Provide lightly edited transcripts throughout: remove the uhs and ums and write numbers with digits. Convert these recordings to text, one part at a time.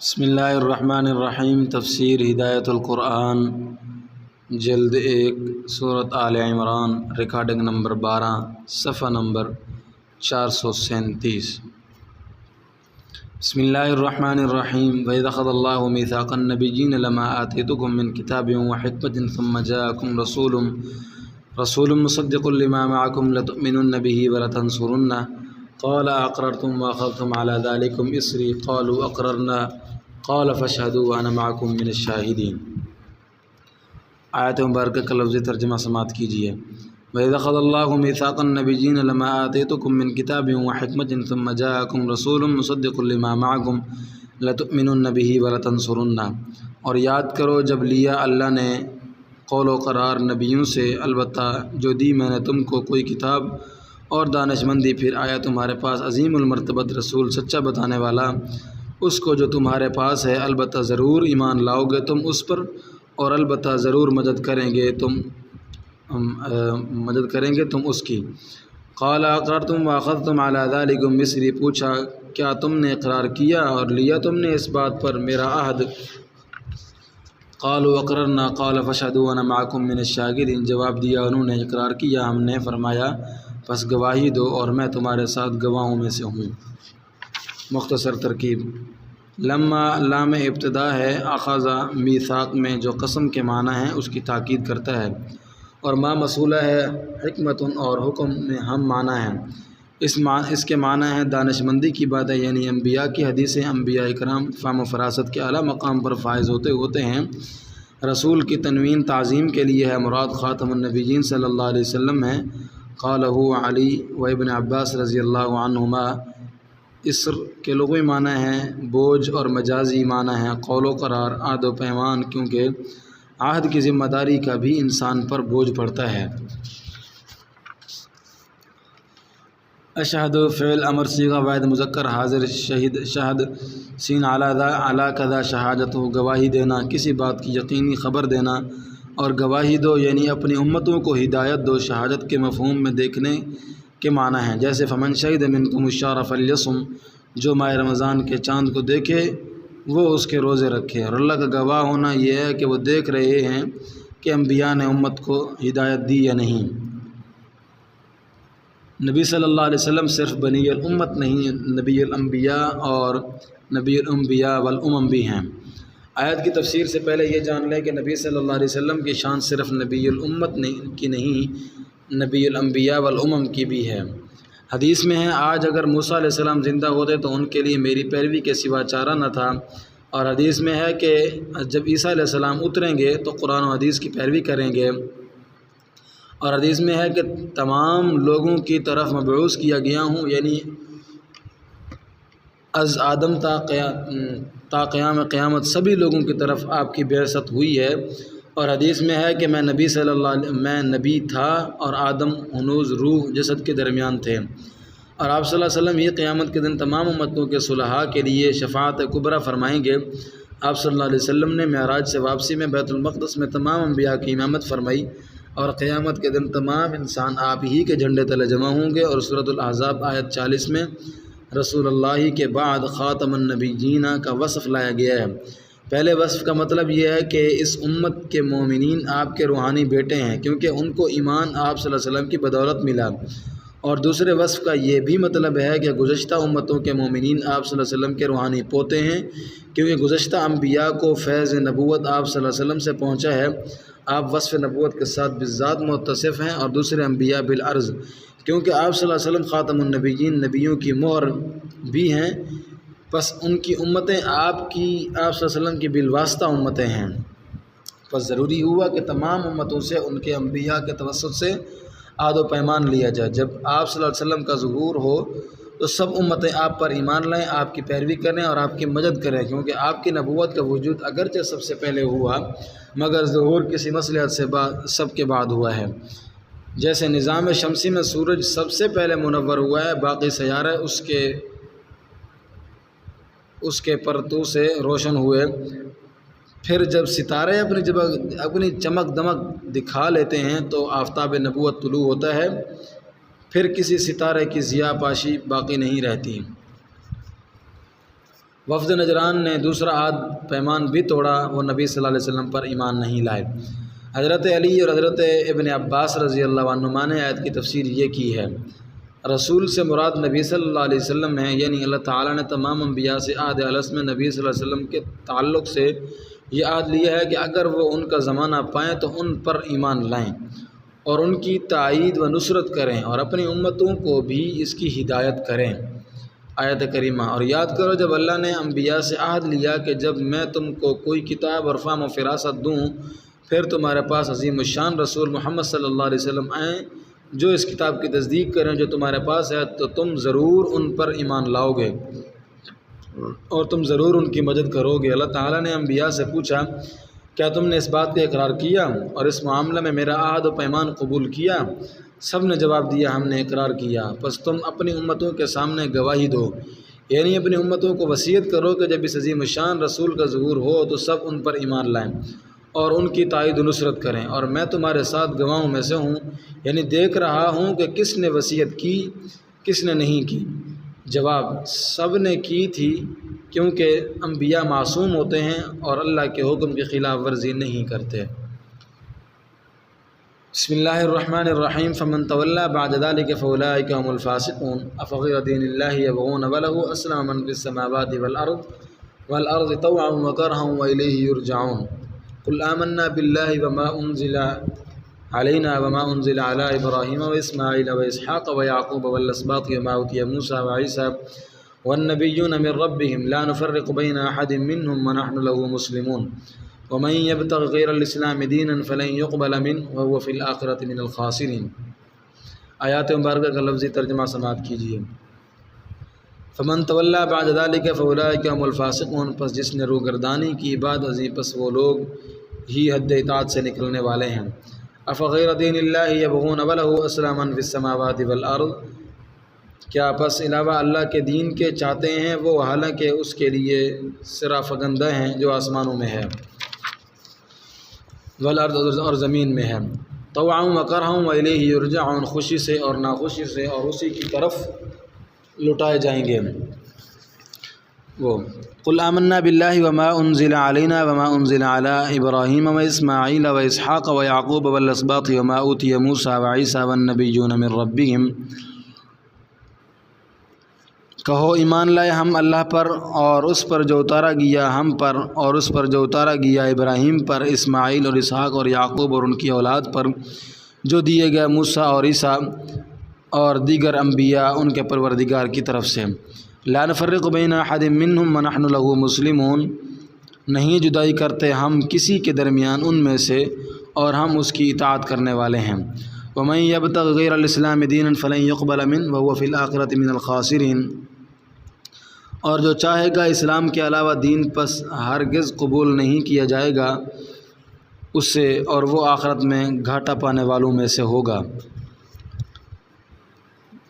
بسم اللہ الرحمن الرحیم۔ تفسیر ہدایت القرآن جلد 1 سورۃ آل عمران، ریکارڈنگ نمبر 12، صفحہ نمبر 437۔ بسم اللہ الرحمن الرحیم۔ وَإِذْ أَخَذَ اللَّهُ مِيثَاقَ النَّبِيِّينَ لَمَا آتَيْتُكُم مِّن كِتَابٍ وَحِكْمَةٍ ثُمَّ جَاءَكُمْ رَسُولٌ مُّصَدِّقٌ لِّمَا مَعَكُمْ لَتُؤْمِنُنَّ بِهِ وَلَتَنصُرُنَّهُ قال أقررتم وأخذتم على ذلكم إصري قالوا أقررنا قال فاشهدوا وأنا معكم من الشاهدين۔ آیت مبارکہ کا لفظی ترجمہ سماعت کیجیے۔ وَإِذْ أَخَذَ اللَّهُ مِيثَاقَ النَّبِيِّينَ لَمَا آتَيْتُكُم مِّن كِتَابٍ وَحِكْمَةٍ ثُمَّ جَاءَكُمْ رَسُولٌ مُّصَدِّقٌ لِّمَا مَعَكُمْ لَتُؤْمِنُنَّ بِهِ وَلَتَنصُرُنَّهُ۔ اور یاد کرو جب لیا اللہ نے قول و قرار نبیوں سے، البتہ جو دی میں نے تم کو کوئی کتاب اور دانش مندی، پھر آیا تمہارے پاس عظیم المرتبت رسول سچا بتانے والا، اس کو جو تمہارے پاس ہے، البتہ ضرور ایمان لاؤ گے تم اس پر، اور البتہ ضرور مدد کریں گے تم اس کی۔ قال اقررتم واخذتم على ذلكم مصری، پوچھا کیا تم نے اقرار کیا اور لیا تم نے اس بات پر میرا عہد؟ قالوا اقررنا قال فاشهدوا وانا معكم من الشاهدين، جواب دیا انہوں نے اقرار کیا ہم نے، فرمایا پس گواہی دو اور میں تمہارے ساتھ گواہوں میں سے ہوں۔ مختصر ترکیب۔ لما لام ابتدا ہے، اخذ میثاق میں جو قسم کے معنی ہیں اس کی تاکید کرتا ہے، اور ما موصولہ ہے، حکمت اور حکم میں ہم معنی ہیں۔ اس کے معنی ہیں دانش مندی کی باتیں، یعنی انبیاء کی حدیثیں۔ انبیاء کرام فہم و فراست کے اعلیٰ مقام پر فائز ہوتے ہیں۔ رسول کی تنوین تعظیم کے لیے ہے، مراد خاتم النبیین صلی اللہ علیہ وسلم ہے۔ قالہ علی و ابن عباس رضی اللہ عنہما۔ اسر کے لغوی معنی ہیں بوجھ، اور مجازی معنی ہیں قول و قرار، عہد و پیمان، کیونکہ عہد کی ذمہ داری کا بھی انسان پر بوجھ پڑتا ہے۔ اشہد فعل امر صیغہ واحد مذکر حاضر، شہد سین علی کذا شہادت، گواہی دینا، کسی بات کی یقینی خبر دینا، اور گواہی دو یعنی اپنی امتوں کو ہدایت دو۔ شہادت کے مفہوم میں دیکھنے کے معنی ہیں، جیسے فمن شہد منکم الشہر فلیصم، جو ماہ رمضان کے چاند کو دیکھے وہ اس کے روزے رکھے۔ اور اللہ کا گواہ ہونا یہ ہے کہ وہ دیکھ رہے ہیں کہ انبیاء نے امت کو ہدایت دی یا نہیں۔ نبی صلی اللہ علیہ وسلم صرف بنی الامت نہیں، نبی الانبیاء اور نبی الانبیاء والامم بھی ہیں۔ آیت کی تفسیر سے پہلے یہ جان لیں کہ نبی صلی اللہ علیہ وسلم کی شان صرف نبی الامت کی نہیں، نبی الانبیاء والامم کی بھی ہے۔ حدیث میں ہے آج اگر موسیٰ علیہ السلام زندہ ہوتے تو ان کے لیے میری پیروی کے سوا چارہ نہ تھا، اور حدیث میں ہے کہ جب عیسیٰ علیہ السلام اتریں گے تو قرآن و حدیث کی پیروی کریں گے، اور حدیث میں ہے کہ تمام لوگوں کی طرف مبعوث کیا گیا ہوں، یعنی از آدم تا قیام قیامت سبھی لوگوں کی طرف آپ کی بعثت ہوئی ہے۔ اور حدیث میں ہے کہ میں نبی تھا اور آدم ہنوز روح جسد کے درمیان تھے، اور آپ صلی اللہ علیہ وسلم یہ قیامت کے دن تمام امتوں کے صلحاء کے لیے شفاعت کبریٰ فرمائیں گے۔ آپ صلی اللہ علیہ وسلم نے معراج سے واپسی میں بیت المقدس میں تمام انبیاء کی امامت فرمائی، اور قیامت کے دن تمام انسان آپ ہی کے جھنڈے تلے جمع ہوں گے۔ اور سورۃ الاحزاب آیت 40 میں رسول اللہ کے بعد خاتم النبیین کا وصف لایا گیا ہے۔ پہلے وصف کا مطلب یہ ہے کہ اس امت کے مومنین آپ کے روحانی بیٹے ہیں، کیونکہ ان کو ایمان آپ صلی اللہ علیہ وسلم کی بدولت ملا، اور دوسرے وصف کا یہ بھی مطلب ہے کہ گزشتہ امتوں کے مومنین آپ صلی اللہ علیہ وسلم کے روحانی پوتے ہیں، کیونکہ گزشتہ انبیاء کو فیض نبوت آپ صلی اللہ علیہ وسلم سے پہنچا ہے۔ آپ وصف نبوت کے ساتھ بالذات متصف ہیں، اور دوسرے انبیاء بالعرض، کیونکہ آپ صلی اللہ علیہ وسلم خاتم النبیین، نبیوں کی مہر بھی ہیں، پس ان کی امتیں آپ صلی اللہ علیہ وسلم کی بالواسطہ امتیں ہیں۔ پس ضروری ہوا کہ تمام امتوں سے ان کے انبیاء کے توسط سے عہد و پیمان لیا جائے۔ جب آپ صلی اللہ علیہ وسلم کا ظہور ہو تو سب امتیں آپ پر ایمان لائیں، آپ کی پیروی کریں اور آپ کی مدد کریں، کیونکہ آپ کی نبوت کا وجود اگرچہ سب سے پہلے ہوا مگر ظہور کسی مصلحت سے سب کے بعد ہوا ہے۔ جیسے نظام شمسی میں سورج سب سے پہلے منور ہوا ہے، باقی سیارے اس کے پرتو سے روشن ہوئے، پھر جب ستارے اپنی چمک دمک دکھا لیتے ہیں تو آفتاب نبوت طلوع ہوتا ہے، پھر کسی ستارے کی ضیاء پاشی باقی نہیں رہتی۔ وفد نجران نے دوسرا عہد پیمان بھی توڑا، وہ نبی صلی اللہ علیہ وسلم پر ایمان نہیں لائے۔ حضرت علی اور حضرت ابن عباس رضی اللہ عنہما نے آیت کی تفسیر یہ کی ہے، رسول سے مراد نبی صلی اللہ علیہ وسلم ہے، یعنی اللہ تعالیٰ نے تمام انبیاء سے عہد الص میں نبی صلی اللہ علیہ وسلم کے تعلق سے یہ عہد لیا ہے کہ اگر وہ ان کا زمانہ پائیں تو ان پر ایمان لائیں اور ان کی تائید و نصرت کریں اور اپنی امتوں کو بھی اس کی ہدایت کریں۔ آیت کریمہ، اور یاد کرو جب اللہ نے انبیاء سے عہد لیا کہ جب میں تم کو کوئی کتاب اور فہم و فراست دوں پھر تمہارے پاس عظیم الشان رسول محمد صلی اللہ علیہ وسلم آئیں جو اس کتاب کی تصدیق کریں جو تمہارے پاس ہے، تو تم ضرور ان پر ایمان لاؤ گے اور تم ضرور ان کی مدد کرو گے۔ اللہ تعالیٰ نے انبیاء سے پوچھا کیا تم نے اس بات کا اقرار کیا اور اس معاملہ میں میرا عہد و پیمان قبول کیا؟ سب نے جواب دیا ہم نے اقرار کیا۔ پس تم اپنی امتوں کے سامنے گواہی دو، یعنی اپنی امتوں کو وصیت کرو کہ جب اس عظیم الشان رسول کا ظہور ہو تو سب ان پر ایمان لائیں اور ان کی تائید و نصرت کریں، اور میں تمہارے ساتھ گواہوں میں سے ہوں، یعنی دیکھ رہا ہوں کہ کس نے وصیت کی کس نے نہیں کی۔ جواب، سب نے کی تھی کیونکہ انبیاء معصوم ہوتے ہیں اور اللہ کے حکم کی خلاف ورزی نہیں کرتے۔ بسم اللہ الرحمن الرحیم، فمن تولی بعد ذلک فاولئک هم الفاسقون، افغیر دین اللہ یبغون وله اسلم من فی السماوات والارض طوعا وکرها والیہ یرجعون، قل آمنا باللہ وما انزل علینا وما انزل علی ابراہیم واسماعیل واسحاق ویعقوب والاسباط وما اوتی موسیٰ وعیسیٰ والنبیون من ربهم لا نفرق بین احد منهم ونحن له مسلمون، ومن يبتغ غیر الاسلام دینا فلن يقبل منه وهو فی الآخرة من الخاسرین۔ آیات مبارکہ کا لفظی ترجمہ سماعت کیجیے۔ فمن تولی بعد ذلک فاولئک هم الفاسقون، پس جس نے روگردانی کی بعد ازیں پس وہ لوگ ہی حد اطاعت سے نکلنے والے ہیں۔ افغیر دین اللہ یبغون وله اسلم من فی السماوات والارض، کیا پس علاوہ اللہ کے دین کے چاہتے ہیں وہ، حالانکہ اس کے لیے سرا فگندہ ہیں جو آسمانوں میں ہے، والارض اور زمین میں ہے، طوعا وکرہا والیہ یرجعون، خوشی سے اور ناخوشی سے، اور اسی کی طرف لٹائے جائیں گے۔ وہ قل آمنا باللہ وما انزل علینا وما انزل علی ابراہیم واسماعیل واسحاق ویعقوب والاسباط وما اوتی موسیٰ وعیسیٰ والنبیون من ربهم، کہو ایمان لائے ہم اللہ پر اور اس پر جو اتارا گیا ہم پر اور اس پر جو اتارا گیا ابراہیم پر، اسماعیل اور اسحاق اور یعقوب اور ان کی اولاد پر، جو دیے گئے موسیٰ اور عیسیٰ اور دیگر انبیاء ان کے پروردگار کی طرف سے۔ لا نفرق بین احد منہم ونحن له مسلمون، نہیں جدائی کرتے ہم کسی کے درمیان ان میں سے اور ہم اس کی اطاعت کرنے والے ہیں۔ ومن یبتغ غیر الاسلام دینا فلن يقبل منه وهو فی الآخرة من الخاسرین، اور جو چاہے گا اسلام کے علاوہ دین پس ہرگز قبول نہیں کیا جائے گا اس سے، اور وہ آخرت میں گھاٹا پانے والوں میں سے ہوگا۔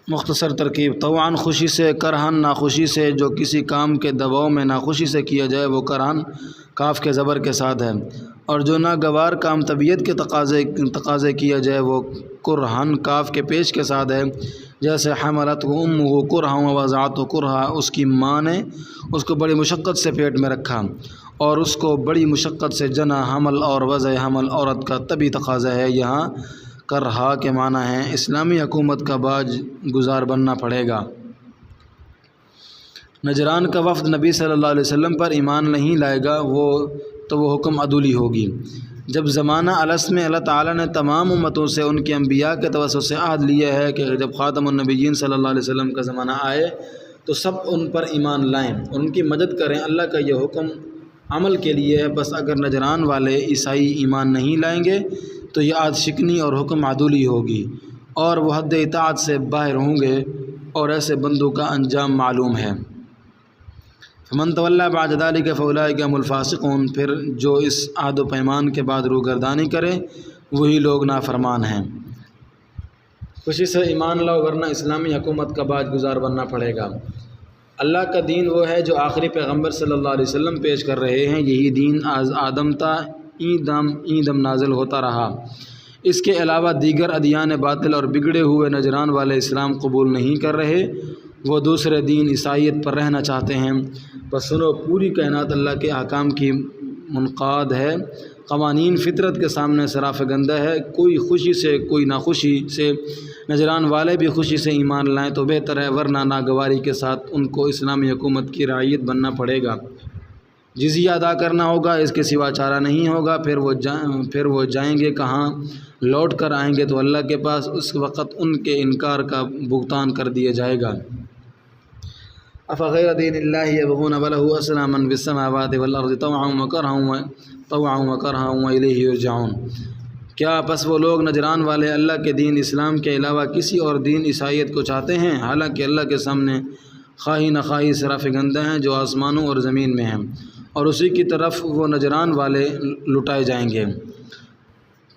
مختصر ترکیب، طوعاً خوشی سے، کرہن ناخوشی سے، جو کسی کام کے دباؤ میں ناخوشی سے کیا جائے وہ کرہن کاف کے زبر کے ساتھ ہے، اور جو ناگوار کام طبیعت کے تقاضے کیا جائے وہ کرہن کاف کے پیش کے ساتھ ہے، جیسے حملت امہ کرہا ووضعتہ کرہا، اس کی ماں نے اس کو بڑی مشقت سے پیٹ میں رکھا اور اس کو بڑی مشقت سے جنا۔ حمل اور وضع حمل عورت کا طبی تقاضا ہے، یہاں کرہا کے معنی ہے اسلامی حکومت کا باج گزار بننا پڑے گا۔ نجران کا وفد نبی صلی اللہ علیہ وسلم پر ایمان نہیں لائے گا تو وہ حکم عدولی ہوگی۔ جب زمانہ الص میں اللہ تعالیٰ نے تمام امتوں سے ان کے انبیاء کے توسط سے عہد لیا ہے کہ جب خاتم النبیین صلی اللہ علیہ وسلم کا زمانہ آئے تو سب ان پر ایمان لائیں اور ان کی مدد کریں، اللہ کا یہ حکم عمل کے لیے ہے۔ بس اگر نجران والے عیسائی ایمان نہیں لائیں گے تو یہ عہد شکنی اور حکم عدولی ہوگی اور وہ حد اطاعت سے باہر ہوں گے، اور ایسے بندوں کا انجام معلوم ہے۔ فمن تولی بعد ذلک فاولئک هم الفاسقون، پھر جو اس عہد و پیمان کے بعد روگردانی کرے وہی لوگ نافرمان ہیں۔ خوشی سے ایمان لاؤ ورنہ اسلامی حکومت کا باج گزار بننا پڑے گا۔ اللہ کا دین وہ ہے جو آخری پیغمبر صلی اللہ علیہ وسلم پیش کر رہے ہیں، یہی دین از آدم تا ایندم نازل ہوتا رہا۔ اس کے علاوہ دیگر ادیان باطل اور بگڑے ہوئے نجران والے اسلام قبول نہیں کر رہے وہ دوسرے دین عیسائیت پر رہنا چاہتے ہیں۔ بس سنو، پوری کائنات اللہ کے احکام کی منقاد ہے، قوانین فطرت کے سامنے سرافگندہ ہے۔ کوئی خوشی سے کوئی ناخوشی سے، نجران والے بھی خوشی سے ایمان لائیں تو بہتر ہے، ورنہ ناگواری کے ساتھ ان کو اسلامی حکومت کی رعیت بننا پڑے گا، جزیہ ادا کرنا ہوگا، اس کے سوا چارہ نہیں ہوگا۔ پھر وہ جائیں گے کہاں؟ لوٹ کر آئیں گے تو اللہ کے پاس۔ اس وقت ان کے انکار کا بھگتان کر دیا جائے گا۔ افغیر دین اللہ یبغون وله اسلما فی السماوات والارض طوعا وکرہا والیہ یرجعون۔ کیا پس وہ لوگ نجران والے اللہ کے دین اسلام کے علاوہ کسی اور دین عیسائیت کو چاہتے ہیں، حالانکہ اللہ کے سامنے خواہی نخواہی سرافگندہ ہیں جو آسمانوں اور زمین میں ہیں، اور اسی کی طرف وہ نجران والے لٹائے جائیں گے۔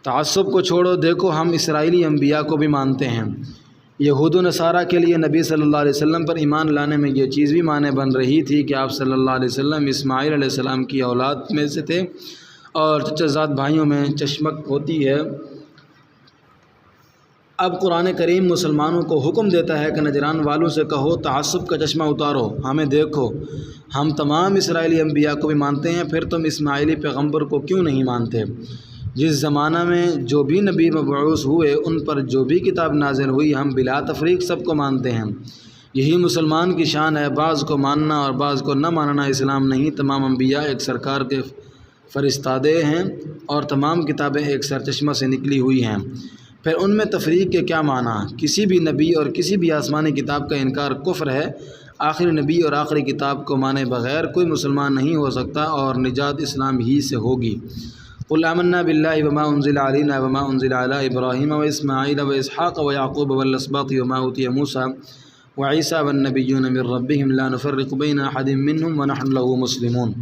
تعصب کو چھوڑو، دیکھو ہم اسرائیلی انبیاء کو بھی مانتے ہیں۔ یہود و نصارہ کے لیے نبی صلی اللہ علیہ وسلم پر ایمان لانے میں یہ چیز بھی معنی بن رہی تھی کہ آپ صلی اللہ علیہ وسلم اسماعیل علیہ السلام کی اولاد میں سے تھے، اور چچا زاد بھائیوں میں چشمک ہوتی ہے۔ اب قرآن کریم مسلمانوں کو حکم دیتا ہے کہ نجران والوں سے کہو تعصب کا چشمہ اتارو، ہمیں دیکھو، ہم تمام اسرائیلی انبیاء کو بھی مانتے ہیں، پھر تم اسماعیلی پیغمبر کو کیوں نہیں مانتے؟ جس زمانہ میں جو بھی نبی مبعوث ہوئے ان پر جو بھی کتاب نازل ہوئی، ہم بلا تفریق سب کو مانتے ہیں۔ یہی مسلمان کی شان ہے، بعض کو ماننا اور بعض کو نہ ماننا اسلام نہیں۔ تمام انبیاء ایک سرکار کے فرستادے ہیں اور تمام کتابیں ایک سرچشمہ سے نکلی ہوئی ہیں۔ پھر ان میں تفریق کے کیا معنی؟ کسی بھی نبی اور کسی بھی آسمانی کتاب کا انکار کفر ہے۔ آخری نبی اور آخری کتاب کو مانے بغیر کوئی مسلمان نہیں ہو سکتا، اور نجات اسلام ہی سے ہوگی۔ قل آمنا باللہ وما انزل علینا وما انزل علی ابراہیم واسماعیل واسحاق ویعقوب والاسباط وما اوتی موسیٰ وعیسیٰ والنبیون من ربہم لا نفرق بین احد منہم ونحن له مسلمون۔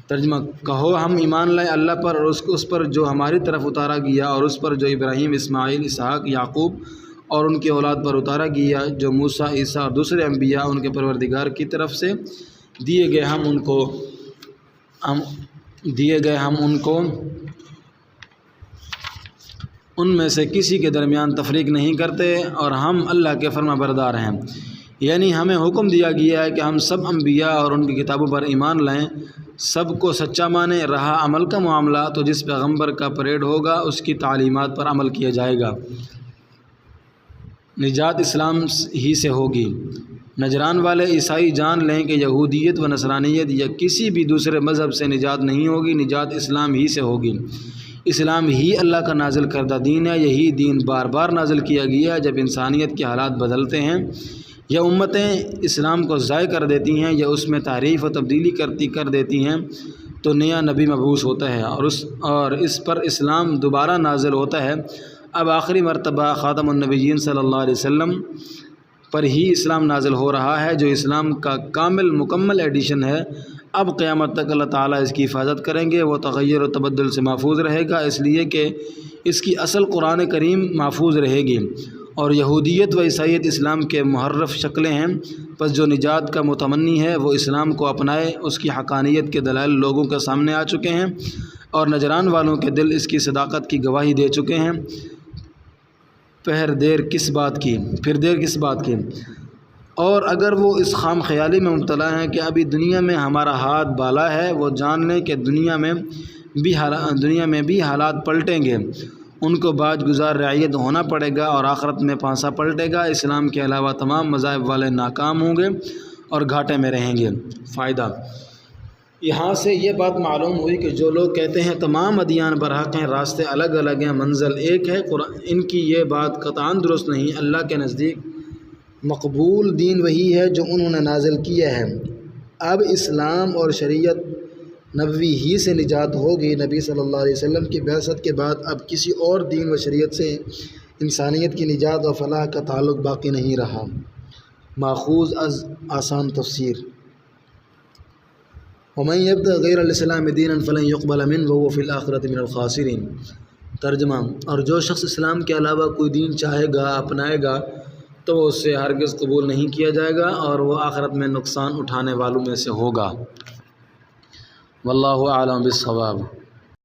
ترجمہ: کہو ہم ایمان لائے اللہ پر اور اس پر جو ہماری طرف اتارا گیا، اور اس پر جو ابراہیم، اسماعیل، اسحاق، یعقوب اور ان کی اولاد پر اتارا گیا، جو موسیٰ، عیسیٰ اور دوسرے انبیاء ان کے پروردگار کی طرف سے دیے گئے، ہم ان کو ان میں سے کسی کے درمیان تفریق نہیں کرتے، اور ہم اللہ کے فرما بردار ہیں۔ یعنی ہمیں حکم دیا گیا ہے کہ ہم سب انبیاء اور ان کی کتابوں پر ایمان لائیں، سب کو سچا مانیں۔ رہا عمل کا معاملہ تو جس پیغمبر کا پریڈ ہوگا اس کی تعلیمات پر عمل کیا جائے گا، نجات اسلام ہی سے ہوگی۔ نجران والے عیسائی جان لیں کہ یہودیت و نصرانیت یا کسی بھی دوسرے مذہب سے نجات نہیں ہوگی، نجات اسلام ہی سے ہوگی۔ اسلام ہی اللہ کا نازل کردہ دین ہے۔ یہی دین بار بار نازل کیا گیا ہے۔ جب انسانیت کے حالات بدلتے ہیں یا امتیں اسلام کو ضائع کر دیتی ہیں یا اس میں تحریف و تبدیلی کر دیتی ہیں تو نیا نبی مبعوث ہوتا ہے اور اس پر اسلام دوبارہ نازل ہوتا ہے۔ اب آخری مرتبہ خاتم النبیین صلی اللہ علیہ وسلم پر ہی اسلام نازل ہو رہا ہے، جو اسلام کا مکمل ایڈیشن ہے۔ اب قیامت تک اللہ تعالیٰ اس کی حفاظت کریں گے، وہ تغیر و تبدل سے محفوظ رہے گا، اس لیے کہ اس کی اصل قرآن کریم محفوظ رہے گی، اور یہودیت و عیسائیت اسلام کے محرف شکلیں ہیں۔ پس جو نجات کا متمنی ہے وہ اسلام کو اپنائے، اس کی حقانیت کے دلائل لوگوں کے سامنے آ چکے ہیں، اور نجران والوں کے دل اس کی صداقت کی گواہی دے چکے ہیں۔ پھر دیر کس بات کی؟ اور اگر وہ اس خام خیالی میں مبتلا ہیں کہ ابھی دنیا میں ہمارا ہاتھ بالا ہے، وہ جان لیں کہ دنیا میں بھی حالات پلٹیں گے، ان کو باج گزار رعیت ہونا پڑے گا، اور آخرت میں پانسا پلٹے گا۔ اسلام کے علاوہ تمام مذاہب والے ناکام ہوں گے اور گھاٹے میں رہیں گے۔ فائدہ: یہاں سے یہ بات معلوم ہوئی کہ جو لوگ کہتے ہیں تمام ادیان برحق ہیں، راستے الگ الگ ہیں، منزل ایک ہے، ان کی یہ بات قطعاً درست نہیں۔ اللہ کے نزدیک مقبول دین وہی ہے جو انہوں نے نازل کیا ہے۔ اب اسلام اور شریعت نبوی ہی سے نجات ہوگی۔ نبی صلی اللہ علیہ وسلم کی بعثت کے بعد اب کسی اور دین و شریعت سے انسانیت کی نجات و فلاح کا تعلق باقی نہیں رہا۔ ماخوذ از آسان تفسیر: وَمَن يَبْتَغِ غَيْرَ الْإِسْلَامِ دِينًا فَلَن يُقْبَلَ مِنْهُ وَهُوَ فِي الْآخِرَةِ مِنَ الْخَاسِرِينَ۔ ترجمہ: اور جو شخص اسلام کے علاوہ کوئی دین چاہے گا، اپنائے گا، تو وہ اس سے ہرگز قبول نہیں کیا جائے گا، اور وہ آخرت میں نقصان اٹھانے والوں میں سے ہوگا۔ واللہ اعلم بالصواب۔